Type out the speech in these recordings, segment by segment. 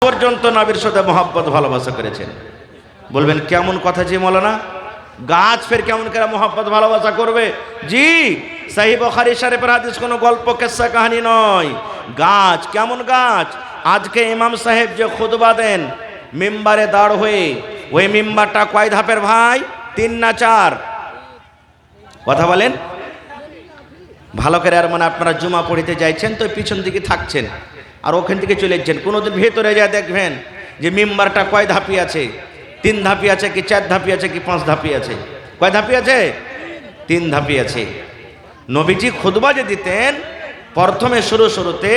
পর্যন্ত নবীর সাথে মহব্বত ভালোবাসা করেছেন। বলবেন কেমন কথা জি মৌলানা, গাছ ফের কেমন করে মহব্বত ভালোবাসা করবে? জি, সহিহ বুখারী শরীফের হাদিস, কোনো গল্প কিস্সা কাহিনী নয়। গাছ কেমন গাছ? আজকে ইমাম সাহেব যে খুতবা দেন মিম্বারে দাঁড় হয়ে, ওই মিম্বারটা কয় ধাপের ভাই? 3 না 4? কথা বলেন ভালো করে। আর মানে আপনারা জুমা পড়িতে যাইছেন তো পিছন দিকে থাকছেন আর ওখান থেকে চলে যাচ্ছেন, কোনোদিন ভেতরে যা দেখবেন যে মিম্বারটা কয় ধাপি আছে? 3 ধাপি আছে কি 4 ধাপি আছে কি 5 ধাপি আছে? কয় ধাপি আছে? 3 ধাপি আছে। নবীজি খুতবা যে দিতেন প্রথমে শুরুতে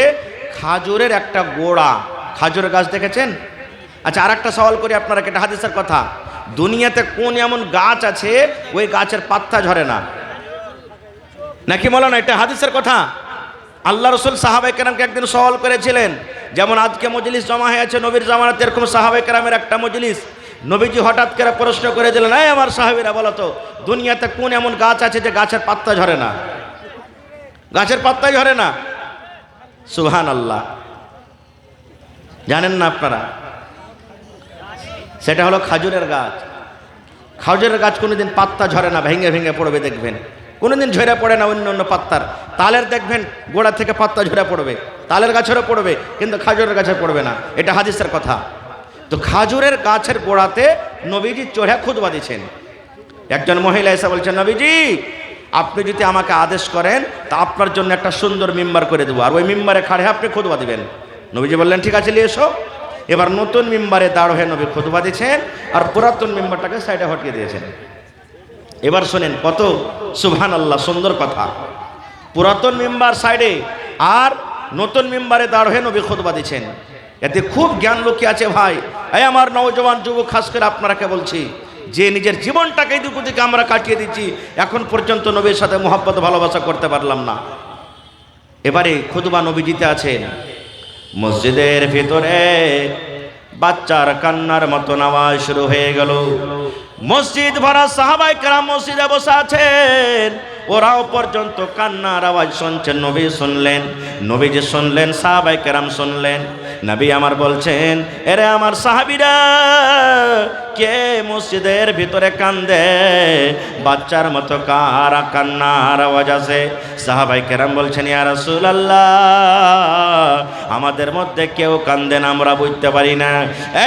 খাজুরের একটা গোড়া, খাজুরের গাছ দেখেছেন? আচ্ছা, আর একটা সওয়াল করি আপনারা, এটা হাদিসের কথা। দুনিয়াতে কোন এমন গাছ আছে ওই গাছের পাতা ঝরে না? নাকি বলো না, এটা হাদিসের কথা। আল্লাহ রসুল সাহাবায়ে কেরামকে একদিন সওয়াল করেছিলেন, যেমন আজকে মজলিস জমা হয়েছে নবীর জামানাতে, এরকম সাহাবায়ে কেরামের একটা মজলিস। নবীজি হঠাৎ করে প্রশ্ন করে দিলেন, এই আমার সাহাবীরা বলো তো, দুনিয়াতে কোন এমন গাছ আছে যে গাছের পাতা ঝরে না? গাছের পাতা ঝরে না। সুবহানাল্লাহ। জানেন না আপনারা? সেটা হলো খাজুরের গাছ। খাজুরের গাছ কোনোদিন পাতা ঝরে না, ভেঙে ভেঙে পড়বে দেখবেন, কোনোদিন ঝরে পড়ে না অন্য অন্য পাত্তার। তালের দেখবেন গোড়া থেকে পাত্তা ঝরে পড়বে, তালের গাছেরও পড়বে, কিন্তু খাজুরের গাছে পড়বে না। এটা হাদিসের কথা। তো খাজুরের গাছের গোড়াতে নবীজি চড়ে খুতবা দিচ্ছেন। একজন মহিলা এসে বলছেন, নবীজি আপনি যদি আমাকে আদেশ করেন তা আপনার জন্য একটা সুন্দর মিম্বার করে দেবো, আর ওই মিম্বারে খাড়ে আপনি খুতবা দিবেন। নবীজি বললেন, ঠিক আছে নিয়ে এসো। এবার নতুন মিম্বারে দাঁড় হয়ে নবী খুতবা দিচ্ছেন, আর পুরাতন মিম্বারটাকে সাইডে হটিয়ে দিয়েছেন। এবার শোনেন কত সুবহানাল্লাহ সুন্দর কথা। পুরাতন মিম্বার সাইডে আর নতুন মিম্বারে দাঁড় হয়ে নবী খুতবা দিচ্ছেন। এতে খুব জ্ঞান লুকিয়ে আছে ভাই। এই আমার নওজওয়ান যুবক, খাস করে আপনারাকে বলছি, যে নিজের জীবনটাকে এই দিকে আমরা কাটিয়ে দিচ্ছি, এখন পর্যন্ত নবীর সাথে মহব্বত ভালোবাসা করতে পারলাম না। এবারে খুতবা নবীজিতে আছেন, মসজিদের ভিতরে বাচ্চার কান্নার মতো আওয়াজ শুরু হয়ে গেল। মসজিদ ভরা সাহাবায়ে কেরাম মসজিদে বসে আছেন, ওরাও পর্যন্ত কান্নার আওয়াজ শুনছেন। নবী শুনলেন, নবী যে শুনলেন সাহাবায়ে কেরাম শুনলেন। নবী আমার বলছেন, এরে আমার সাহাবীরা, কে মসজিদের ভিতরে কান্দে? বাচ্চার মতো কার কান্নার আওয়াজ আছে? সাহাবায়ে কেরাম বলছেন, ইয়া রাসূলুল্লাহ, আমাদের মধ্যে কেউ কান্দে না, আমরা বুঝতে পারি না।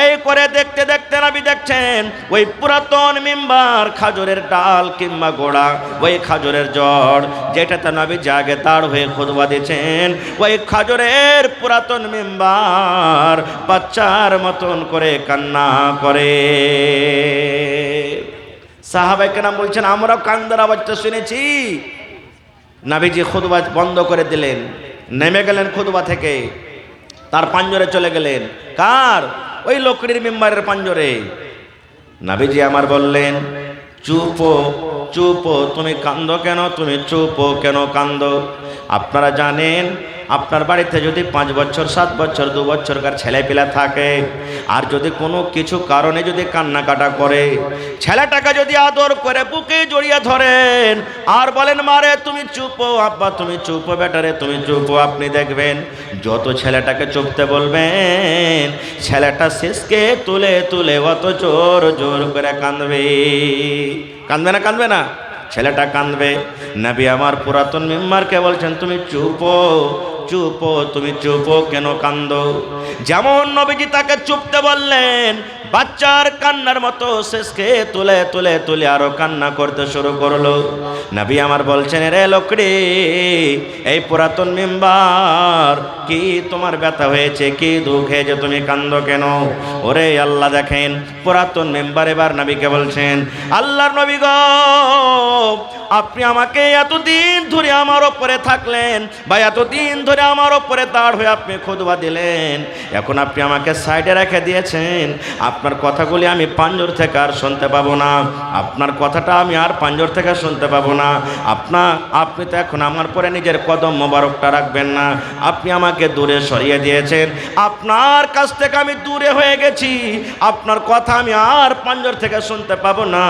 এই করে দেখতে দেখতে নবী দেখছেন ওই পুরাতন মিম্বার, খাজুরের ডাল কিংবা গোড়া, ওই খাজুরের জড় যেটাতে নবী জাগে দাঁড় হয়ে খুতবা দিয়েছেন, ওই খাজুরের পুরাতন মিম্বার বাচ্চার মতন করে কান্না করে। সাহাবায়ে কেরাম বলছেন, আমরাও কান্দার আওয়াজটা শুনেছি। নবীজি খুতবা বন্ধ করে দিলেন, নেমে গেলেন খুতবা থেকে, তার পাঞ্জরে চলে গেলেন। কার? ওই লকড়ির মিম্বারের পাঞ্জরে। নবীজি আমার বললেন, চুপো চুপো, তুমি কান্দো কেন? তুমি চুপো কেন কান্দো? আপনারা জানেন আপনার বাড়িতে যদি 5 বছর 7 বছর 2 বছরকার ছেলেপিলা থাকে, আর যদি কোনো কিছু কারণে যদি কান্নাকাটা করে, ছেলেটাকে যদি আদর করে বুকে জড়িয়ে ধরেন আর বলেন, মারে তুমি চুপো, আব্বা তুমি চুপো, বেটারে তুমি চুপো, আপনি দেখবেন যত ছেলেটাকে চুপতে বলবেন, ছেলেটা শেষকে তুলে তুলে অত জোর জোর করে কাঁদবে। কাঁদবে না? কাঁদবে না? ছেলেটা কাঁদবে। নবী আমার পুরাতন মিম্বারকে বলছেন, তুমি চুপো চুপো, তুমি চুপো কেন কান্দো? যেমন নবীজি তাকে চুপতে বললেন, বাচ্চার কান্নার মতো শেষকে তুলে তুলে তুলে আরো কান্না করতে শুরু করলো। নবী আমার বলছেন, রে লোকড়ি, এই পুরাতন মিম্বার, কি তোমার ব্যথা হয়েছে? কি দুঃখ হয়েছে? তুমি কান্দো কেন? ওরে আল্লাহ, দেখেন পুরাতন মিম্বার এবার নবীকে বলছেন, আল্লাহর নবী গো, আপনি আমাকে এতদিন ধরে আমার ওপরে থাকলেন, বা এতদিন ধরে আমার ওপরে দাঁড় হয়ে আপনি খুতবা দিলেন, এখন আপনি আমাকে সাইডে রেখে দিয়েছেন, আপনার কথাগুলি আমি পাঞ্জর থেকে আর শুনতে পাবো না, আপনার কথাটা আমি আর পাঞ্জর থেকে শুনতে পাবো না। আপনি তো এখন আমার পরে নিজের কদম মোবারকটা রাখবেন না, আপনি আমাকে দূরে সরিয়ে দিয়েছেন, আপনার কাছ থেকে আমি দূরে হয়ে গেছি, আপনার কথা আমি আর পাঞ্জর থেকে শুনতে পাবো না,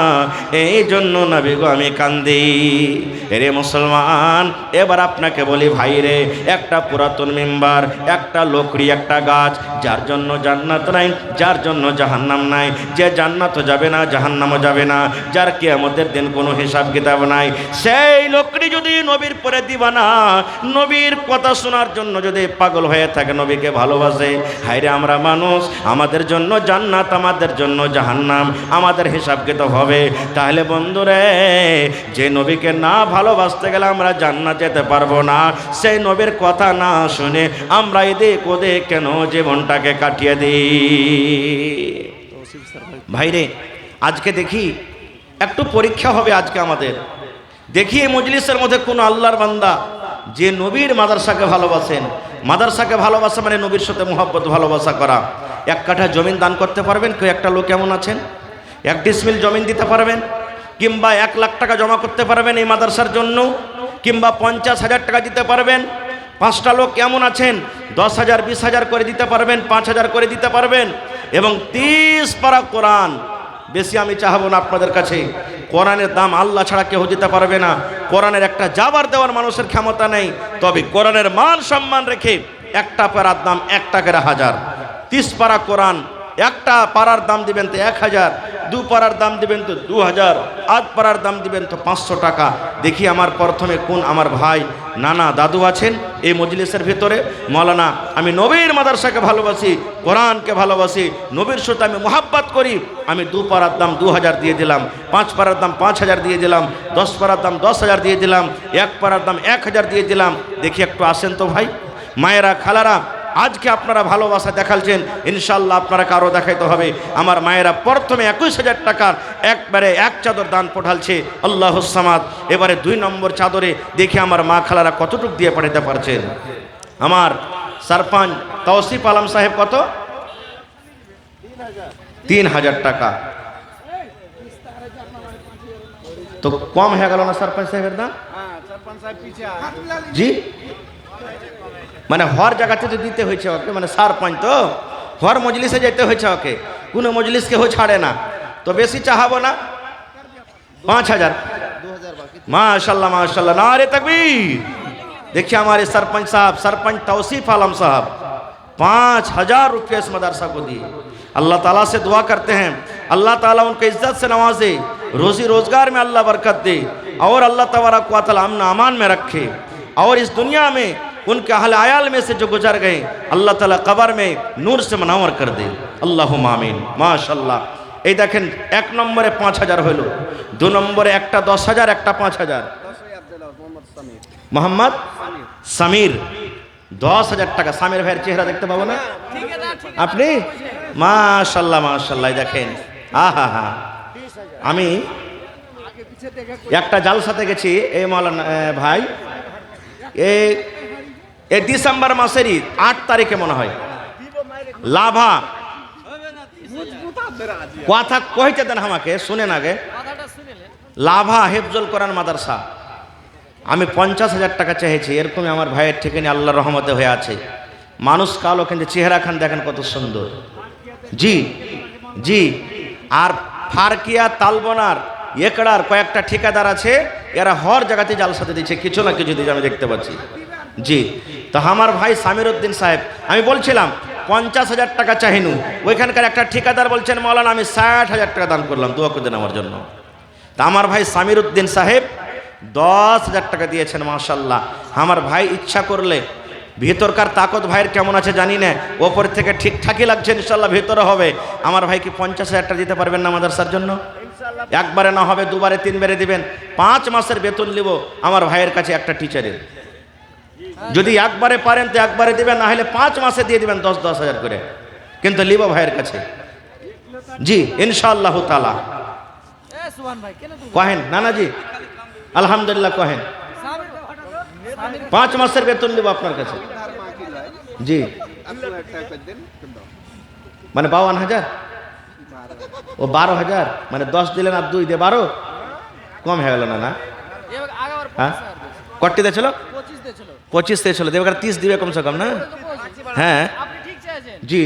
এই জন্য নবী গো আমি কান্দি। এরে মুসলমান, এবার আপনাকে বলি ভাই রে, একটা পুরাতন মেম্বার, একটা লকড়ি, একটা গাছ, যার জন্য জান্নাত নাই, যার জন্য জাহান্নাম নাই, যে জান্নাতও যাবে না জাহান্নামও যাবে না, যার কিয়ামতের দিন কোনো হিসাব কিতাব নাই, সেই লকড়ি যদি নবীর পরে দিবানা, নবীর কথা শোনার জন্য যদি পাগল হয়ে থাকে, নবীকে ভালোবাসে, হায়রে আমরা মানুষ, আমাদের জন্য জান্নাত, আমাদের জন্য জাহান্নাম, আমাদের হিসাব কিতাব হবে। তাহলে বন্ধুরে, যে নবীকে না ভালোবাসতে গেলে আমরা জান্নাত যেতে পারবো না, সেই নবীর কথা না শুনে আমরা এদিক ওদিক কেন জীবনটাকে কাটিয়ে দিই? ভাইরে, আজকে দেখি একটু পরীক্ষা হবে আজকে আমাদের। দেখি এই মজলিসের মধ্যে কোন আল্লাহর বান্দা যে নবীর মাদ্রাসাকে ভালোবাসেন। মাদ্রাসাকে ভালোবাসা মানে নবীর সাথে মুহাব্বত ভালোবাসা করা। এক কাঠা জমিন দান করতে পারবেন? কেউ একটা লোক এমন আছেন? 1 ডিসমিল জমিন দিতে পারবেন? কিংবা 1 লাখ টাকা জমা করতে পারবেন এই মাদ্রাসার জন্য? কিংবা 50,000 টাকা দিতে পারবেন? 5টা লোক এমন আছেন 10,000 20,000 করে দিতে পারবেন, 5,000 করে দিতে পারবেন? এবং 30 পারা কোরআন, বেশি আমি চাহাবো না আপনাদের কাছে, কোরআনের দাম আল্লাহ ছাড়া কেউ দিতে পারবে না। কোরআনের একটা জাবার দেওয়ার মানুষের ক্ষমতা নেই, তবে কোরআনের মান সম্মান রেখে একটা পারার দাম 1 টাকার 1000। 30 পারা কোরআন, একটা পারার দাম দিবেন তো 1000, 2 পারার দাম দিবেন তো 2000, 8 পারার দাম দিবেন তো 500 টাকা। দেখি আমার প্রথমে কোন আমার ভাই নানা দাদু আছেন এই মজলিসের ভিতরে? মৌলানা, আমি নবীর মাদ্রাসাকে ভালোবাসি, কোরআনকে ভালোবাসি, নবীর সাথে আমি মোহাব্বত করি, আমি 2 পারার দাম 2000 দিয়ে দিলাম, 5 পারার দাম 5000 দিয়ে দিলাম, 10 পারার দাম 10,000 দিয়ে দিলাম, 1 পারার দাম 1000 দিয়ে দিলাম। দেখি একটু আসেন তো ভাই। মায়েরা, খালারা, আজকে আপনারা ভালোবাসা দেখালছেন, ইনশাল্লাহ আপনারা কারো দেখাইতে হবে। আমার মায়েরা প্রথমে 21,000 টাকার একবারে 1 চাদর দান পাঠালছে, আল্লাহুস সামাদ। এবারে 2 নম্বর চাদরে দেখি আমার মা খালারা কতটুক দিয়ে পাঠাতে পারছেন। আমার সরপঞ্চ তৌসিফ আলম সাহেব কত? 3,000 টাকা। তো কম হয়ে গেল না সরপঞ্চ সাহেবের দাম? জি, মানে হর জায়গাতে তো দিতে হয়েছে ওকে, মানে সরপঞ্চ তো হর মজলিসে যেতে হয়েছে ওকে, কোনো মজলিসকে হো ছাড়ে না। তো বেশি চাহাবো না, 5,000। মাশাল্লাহ माशाल्लाह, नारे तकबीर। देखिए हमारे सरपंच साहब, सरपंच तौसीफ आलम साहब 5,000 रुपये इस मदरसा को दिए। अल्लाह ताला से दुआ करते हैं, अल्लाह ताला उनको इज्जत से नवाजे, रोजी रोजगार में अल्लाह बरकत दे, और अल्लाह तबारक व तआला अमन अमान में रखे, और इस दुनिया में उनके अहल आयाल में से जो गुजर गए अल्लाह ताला कब्र में नूर से मुनव्वर कर दे, अल्लाहुम्मा आमीन। माशाल्लाह। এই দেখেন 1 নম্বরে 5,000 হলো, 2 নম্বরে একটা 10,000, একটা 5,000। মোহাম্মদ সামির 10,000 টাকা। সামির ভাইয়ের চেহারা দেখতে পাবো না আপনি? মাশাল্লাহ মাশাল্লাহ। দেখেন, আহা হা। আমি একটা জালসাতে গেছি এই মৌলানা ভাই, এই ডিসেম্বর মাসেরই 8 তারিখে মনে হয়, লাভা কথা কইতে দেন আমাকে, শুনেন আগে। লাভা হেফজুল কোরআন মাদ্রাসা, আমি 50,000 টাকা চেয়েছি। এরকমই আমার ভাইয়ের ঠিকানা আল্লাহর রহমতে হয়ে আছে। মানুষ কালো, কিন্তু চেহারা খান দেখেন কত সুন্দর। জি জি। আর ফারকিয়া, তালবনার, একড়ার কয়েকটা ঠিকাদার আছে, এরা হর জায়গাতে জালসাতে দিচ্ছে, কিছু না কিছু দিচ্ছে, আমি দেখতে পাচ্ছি। জি। তো আমার ভাই সামির উদ্দিন সাহেব, আমি বলছিলাম 50,000 টাকা চাহিনু, ওইখানকার একটা ঠিকাদার বলছেন মৌলানা আমি 60,000 টাকা দান করলাম, দোয়া করে দেন আমার জন্য। তা আমার ভাই সামির উদ্দিন সাহেব 10,000 টাকা দিয়েছেন। মাশাল্লাহ। আমার ভাই ইচ্ছা করলে, ভিতরকার তাকত ভাইয়ের কেমন আছে জানি না, ওপর থেকে ঠিকঠাকই লাগছে, ইনশাল্লাহ ভিতরে হবে। আমার ভাইকে 50,000 টাকা দিতে পারবেন না মাদ্রাসার জন্য? একবারে না হবে 2 বারে 3 বারে দিবেন। 5 মাসের বেতন নিব আমার ভাইয়ের কাছে একটা টিচারের। যদি একবারে পারেন তো একবারে দিবেন, না হলে 5 মাসে দিয়ে দিবেন 10,000 করে, কিন্তু লিব ভাইয়ের কাছে। জি ইনশাআল্লাহ তাআলা। কহেন নানাজি, আলহামদুলিল্লাহ কহেন। 5 মাসের বেতন নিব আপনার কাছে। জি, মানে 52,000। ও 12,000, মানে 10 দিলেন আর 2 দিয়ে 12, কম হয়ে গেল না? না হ্যাঁ, কটি দিয়েছিল? 25 দিয়েছিল, দেবে 30 দিবে কমসে কম না? হ্যাঁ জি,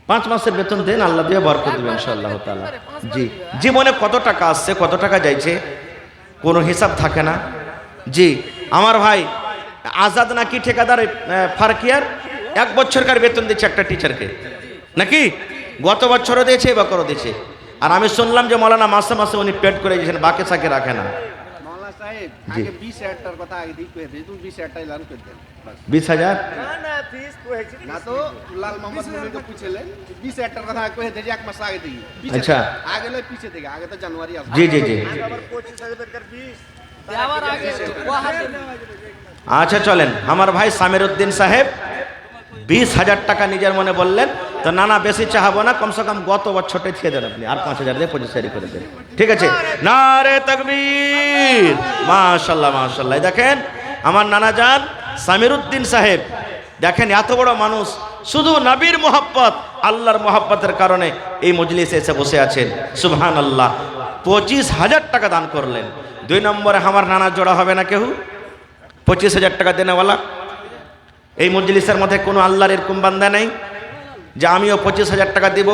5 মাসের বেতন দেন, আল্লাহ দিয়ে বরকত দিবেন ইনশাআল্লাহ তাআলা। জি, জীবনে কত টাকা আসছে কত টাকা যাইছে কোনো হিসাব থাকে না। জি আমার ভাই আজাদ নাকি ঠিকাদার ফারকিয়ার 1 বছরকার বেতন দিচ্ছে একটা টিচারকে, নাকি গত বছরও দিয়েছে বা করো দিয়েছে। আর আমি শুনলাম যে মৌলানা মাসে মাসে উনি পেড করে দিয়েছেন, বাকি সাকে রাখে না। জি 20,000 কথা আগে দিয়ে কই দিই, তুমি 20,000 এলান করে দেন। 20,000 না ফিস কইছি না তো লাল মোহাম্মদ মুনিকে পুছিলেন 20,000 কথা কই দেই, 1 মাস আগে দিই। আচ্ছা আগে লয় পিছে থেকে, আগে তো জানুয়ারি আসবে। জি জি জি আবার 25,000 টাকার 20 দেওয়ার আগে আচ্ছা চলেন, আমার ভাই সামির উদ্দিন সাহেব 20,000 টাকা নিজের মনে বললেন, তো না না বেশি চাহাবো না, কমসে কম গত বছরটা ছেড়ে দেন আপনি, আর 5,000 দিয়ে 25,000 করে দেন, ঠিক আছে? নারে তাকবীর, মাশাআল্লাহ মাশাআল্লাহ। দেখেন আমার নানা জান সামির উদ্দিন সাহেব, দেখেন এত বড় মানুষ, শুধু নবীর মোহাব্বত আল্লাহর মোহাব্বতের কারণে এই মজলিসে এসে বসে আছেন, সুবহানাল্লাহ। 25,000 টাকা দান করলেন। 2 নম্বরে আমার নানা জোড়া হবে না কেউ 25,000 টাকা দেনেওয়ালা? এই মজলিসের মধ্যে কোনো আল্লাহর এরকম বান্দা নেই যে আমিও 25,000 টাকা দিব,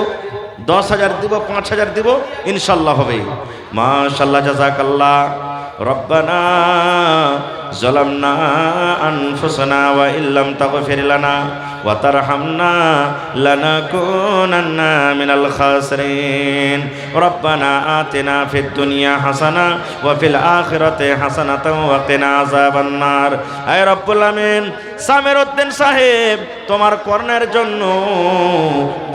10,000 দিব, 5,000 দিব, ইনশাল্লাহ হবে। মাশাআল্লাহ, জাযাকাল্লাহ। রব্বানা যালামনা আনফুসানা ওয়া ইল্লাম তাগফির লানা ওয়া তারহামনা লানাকুনান্না মিনাল খাসিরিন। রব্বানা আতিনা ফিদ দুনিয়া হাসানা ওয়া ফিল আখিরাতি হাসানাতাও ওয়া কিনা আযাবান নার। আয় রব্বুল আমিন, সামির উদ্দিন সাহেব তোমার কর্ণের জন্য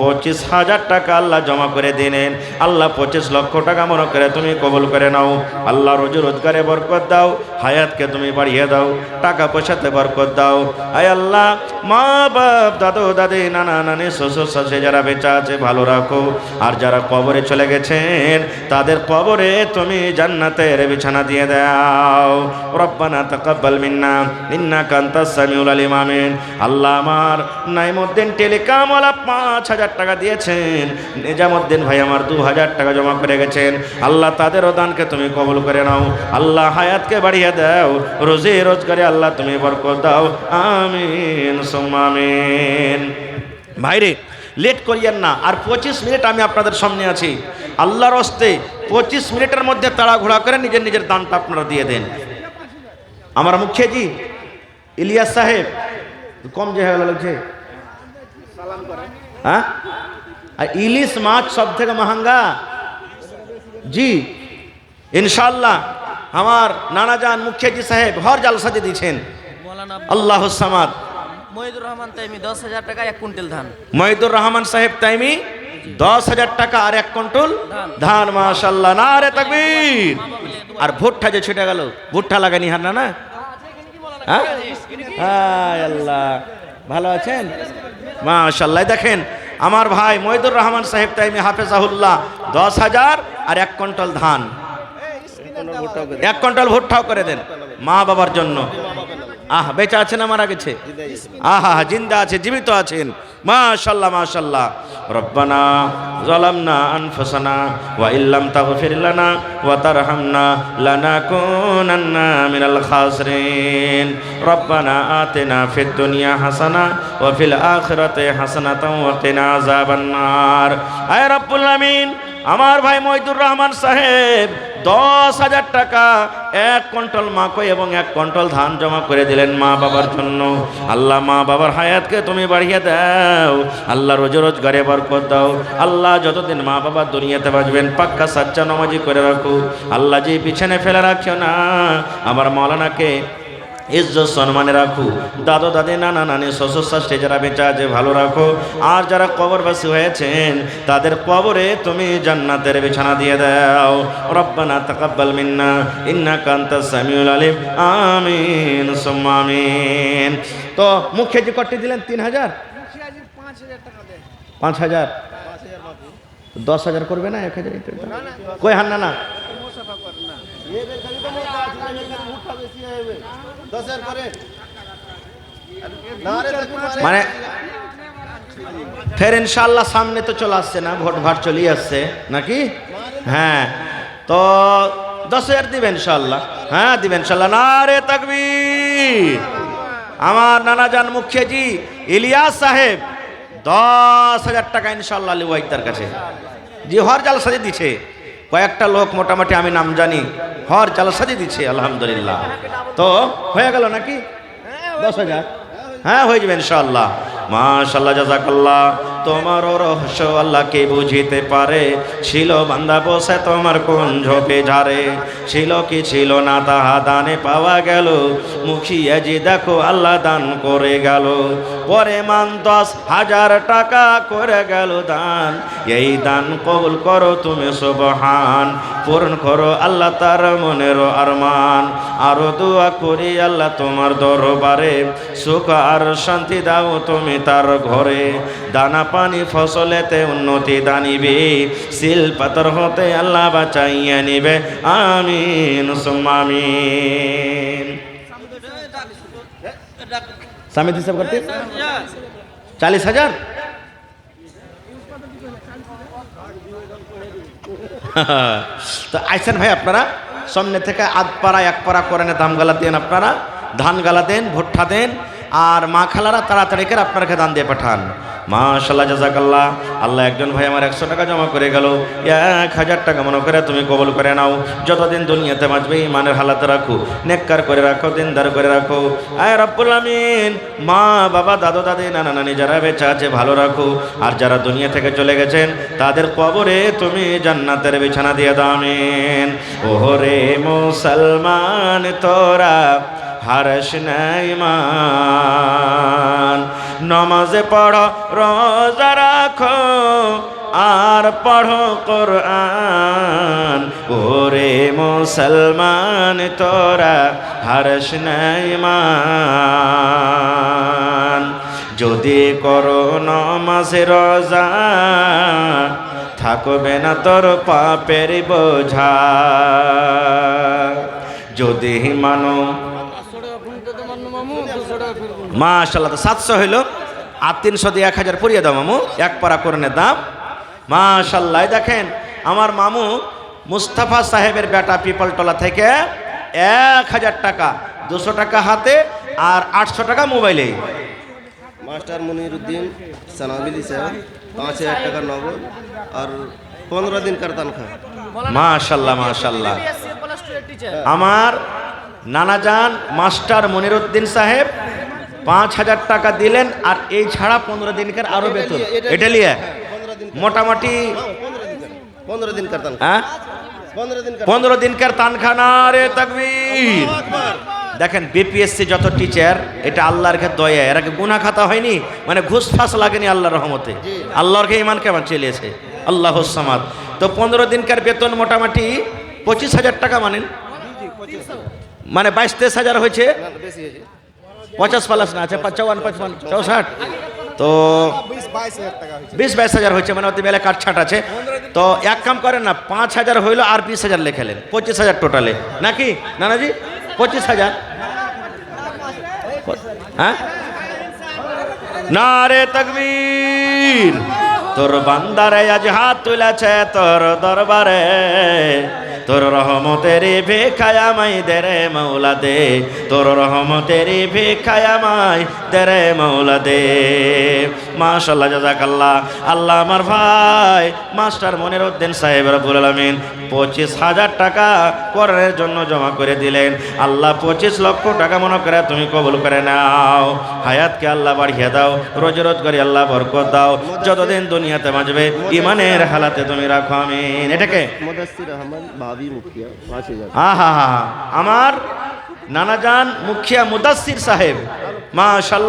25,000 টাকা আল্লাহ জমা করে দিলেন। আল্লাহ 25 লক্ষ টাকা মনে করে তুমি কবুল করে নাও। আল্লাহ রোজি রোজগারে বরকত দাও, হায়াতকে তুমি বাড়িয়ে দাও, টাকা পয়সাতে বরকত দাও। আয় আল্লাহ, মা বাপ, দাদু দাদি, নানা নানি, শ্বশুর শাশুড়ি যারা বেঁচে আছে ভালো রাখো, আর যারা কবরে চলে গেছেন তাদের কবরে তুমি জান্নাতের বিছানা দিয়ে দাও। রব্বানা তাকাব্বাল মিন্না ইন্নাকা আনতাস সামিউল আলিম। আমিন। আল্লাহ আমার নাইমুদ্দিন টেলিকম ওয়ালা 5,000 টাকা দিয়েছেন, নিজামুদ্দিন ভাই আমার 2,000 টাকা জমা করে গেছেন। আল্লাহ তাদেরও দানকে তুমি কবুল করে নাও। আল্লাহ হায়াতকে বাড়িয়ে দাও, রোজি রোজগারে আল্লাহ তুমি বরকত দাও। আমিন সুম্মা আমিন। ভাইরে লেট করিয়েন না, আর 25 মিনিট আমি আপনাদের সামনে আছি। আল্লাহর হস্তে 25 মিনিটের মধ্যে তাড়াঘোড়া করে নিজের নিজের দানটা আপনারা দিয়ে দেন। আমার মুখিয়াজি ইলিয়াস সাহেব কম যে হয়ে গেল লাগছে, হ্যাঁ? আর ইলিশ মাছ সব থেকে মহাঙ্গা। জি ইনশাআল্লাহ আমার নানা জান মুখিয়াজি সাহেব হর জালসাতে দিয়েছেন। আল্লাহ সামাদ। মহিদুর রহমান তাইমি 10,000 টাকা 1 কুইন্টাল ধান। মহিদুর রহমান সাহেব তাইমি 10,000 টাকা আর 1 কুইন্টাল ধান। মাশাআল্লাহ, নারে তাকবীর। আর ভুট্টা যে ছুটে গেল, ভুট্টা লাগানি হার না না? হ্যাঁ আল্লাহ, ভালো আছেন? মাশাআল্লাহ। দেখেন আমার ভাই মহিদুর রহমান সাহেব তাইমি হাফেজাহুল্লাহ 10,000 আর 1 কুইন্টাল ধান, 1 কুইন্টাল ভুট্টাও করে দেন মা বাবার জন্য। আহ বেঁচে আছেন, মারা গেছে? আহা জিন্দা আছে, জীবিত আছেন। মাশাআল্লাহ মাশাআল্লাহ। রব্বানা যালামনা আনফুসানা ওয়া ইল্লাম তাগফির লানা ওয়া তারহামনা লানাকুনান্না মিনাল খাসিরিন। রব্বানা আতিনা ফিদ দুনিয়া হাসানা ওয়া ফিল আখিরাতি হাসানাতাও ওয়া কিনা আযাবান নার। আয় রব্বুল আমিন, আমার ভাই মহিদুর রহমান সাহেব 10,000 টাকা 1 কুইন্টাল মাকৈ এবং 1 কুইন্টাল ধান জমা করে দিলেন মা বাবার জন্য। আল্লাহ মা বাবার হায়াতকে তুমি বাড়িয়ে দাও, আল্লাহ রোজ রোজগারে বরকত দাও। আল্লাহ যতদিন মা বাবা দুনিয়াতে বাঁচবেন পাক্কা সাচ্চা নামাজি করে রাখো। আল্লাহ যে পিছনে ফেলে রাখিও না, আমার মাওলানাকে ইজ্জত সম্মানে রাখো। দাদু দাদি, নানা নানি, শ্বশুর শাশুড়ি যারা বেঁচে আছে ভালো রাখো, আর যারা কবরবাসী হয়েছেন তাদের কবরে তুমি জান্নাতের বিছানা দিয়ে দাও। রব্বানা তাকাব্বাল মিন্না ইন্নাকা আনতাস সামিউল আলিম। আমিন সুম্মা আমিন। তো মুখিয়াজি কটি দিলেন 3,000, 5,000, 10,000 করবে না 1,000? কই হান না না মানে ফের ইনশাআল্লাহ সামনে তো চলে আসছে না, ভোট ভাট চলিয়ে আসছে নাকি? হ্যাঁ, তো 10,000 দিবেন ইনশাআল্লাহ। হ্যাঁ দিবেন ইনশাআল্লাহ। নারে তাকবীর। আমার নানাজান মুখিয়াজি ইলিয়াস সাহেব 10,000 টাকা ইনশাআল্লাহ লিওয়াইদার কাছে। জি হর জালসাতে দিছে, কয়েকটা লোক মোটামুটি আমি নাম জানি, হর জালসাতে দিচ্ছে আলহামদুলিল্লাহ। তো হয়ে গেল নাকি 10,000? হ্যাঁ হয়ে যাবে ইনশাআল্লাহ। মাশাআল্লাহ, জাযাকাল্লাহ। তোমার রহস্য আল্লাহ কে বুঝিতে পারে, ছিল বান্দা বসে তোমার কোন ঝোপে ঝারে, ছিল কি ছিল না তাহা দানে পাওয়া গেল, মুখিয়া যে দেখো আল্লাহ দান করে গেল, পরে মান 10,000 টাকা করে গেল দান, এই দান কবুল করো তুমি সুবহান, পূরণ করো আল্লাহ তার মনের আরমান, আরো দোয়া করি আল্লাহ তোমার দরবারে, সুখ আর শান্তি দাও তুমি তার ঘরে, দানা পানি ফসলেতে উন্নতি দানিবে, সিল পাথর হতে আল্লাহ বাঁচাইয়া নিবে, আমিন সুম্মা আমিন। সামিত হিসাব করতে 40,000। তো আইসেন ভাই আপনারা সামনে থেকে আধ পাড়া এক পাড়া করে দাম গালা দেন, আপনারা ধান গালা দেন, ভুট্টা দেন, আর মা খালারা তাড়াতাড়ি করে আপনাকে দান দিয়ে পাঠান। মাশাআল্লাহ, জাযাকাল্লাহ। আল্লাহ একজন ভাই আমার 100 টাকা জমা করে গেল, 1,000 টাকা মনে করে তুমি কবুল করে নাও, যতদিন দুনিয়াতে বাঁচবে ইমানের হালাতে রাখো, নেককার করে রাখো, দিনদার করে রাখো, আয় রব্বুল আমিন। মা বাবা দাদু দাদি নানা নানি যারা বেঁচে আছে ভালো রাখো, আর যারা দুনিয়া থেকে চলে গেছেন তাদের কবরে তুমি জান্নাতের বিছানা দিয়ে দাও, আমিন। ওরে মুসলমান তোরা হারস নাই মান, নমাজে পড়ো রোজা রাখো আর পড়ো কোরআন, ওরে মুসলমান তোরা হারস নাই মান, যদি করো নমাজে রোজা থাকবে না তোর পাপের বোঝা, যদি মানো। মাশাআল্লাহ, তো 700 হইল, আর 300 দিয়ে 1,000 পরিয়ে দাও মামু, এক পারা করণের দাম। মাশাআল্লাহ, দেখেন আমার মামু মুস্তাফা সাহেবের বেটা পিপলতলা থেকে 1,000 টাকা, 200 টাকা হাতে আর 800 টাকা মোবাইলে। মাস্টার মনিরুদ্দিন সানাবিলি সাহেব 5,000 টাকা নগদ আর 15 দিন কার তনখা। মাশাআল্লাহ মাশাআল্লাহ। আমার নানাজান মাস্টার মনিরুদ্দিন সাহেব 5,000 টাকা দিলেন, আর এই ছাড়া 15 দিনকার আরো বেতন। এটা লিয়ে মোটামুটি 15 দিন কার তনখা। হ্যাঁ 15 দিনকার তানখানা রে তাকবীর। দেখেন বিপিএসসি যত টিচার, এটা আল্লাহর কাছে দয়া, এর আগে গুনাহ খাতা হয়নি, মানে ঘুষ ফাঁস লাগেনি আল্লাহর রহমতে, আল্লাহর কে ইমান কেমন চলেছে আল্লাহুস সামাদ। তো 15 দিনকার বেতন মোটামুটি 25,000 টাকা, মানেন মানে 22-23,000 হয়েছে, 50 প্লাস না আছে 55, 55, 64, তো 20-22,000 হয়েছে, মানে অতি বেলা কাটছাট আছে। তো এক কাম করেন না, 5,000 হইলো আর 20,000 লেখালেন, 25,000 টোটালে নাকি নানাজি? 25,000। হ্যাঁ, নারে তাকবীর। তোর বান্দারে আজ হাত তুলেছে তোর দরবারে, তোর রহমতের ভিক্ষায় আমায় দে রে মৌলা দে, তোর রহমতের ভিক্ষায় আমায় দে রে মৌলা দে। মাশাআল্লাহ, জাযাকাল্লাহ। আল্লাহ আমার ভাই মাস্টার মনিরুদ্দিন সাহেব রব্বুল আলামিন 25,000 টাকা কোরআনের জন্য জমা করে দিলেন। আল্লাহ 25 লক্ষ টাকা মনে করে তুমি কবুল করে নাও, হায়াতকে আল্লাহ বাড়িয়ে দাও, রোজ রোজগারি আল্লাহ বরকত দাও, যতদিন দুনিয়াতে বাঁচবে ইমানের হালাতে তুমি রাখো, আমিন। এটাকে মুদাসসির আহমদ ভাবি মুখিয়া 5,000। হা আমার নানাজান মুখিয়া মুদাসসির সাহেব, মাশাআল্লাহ।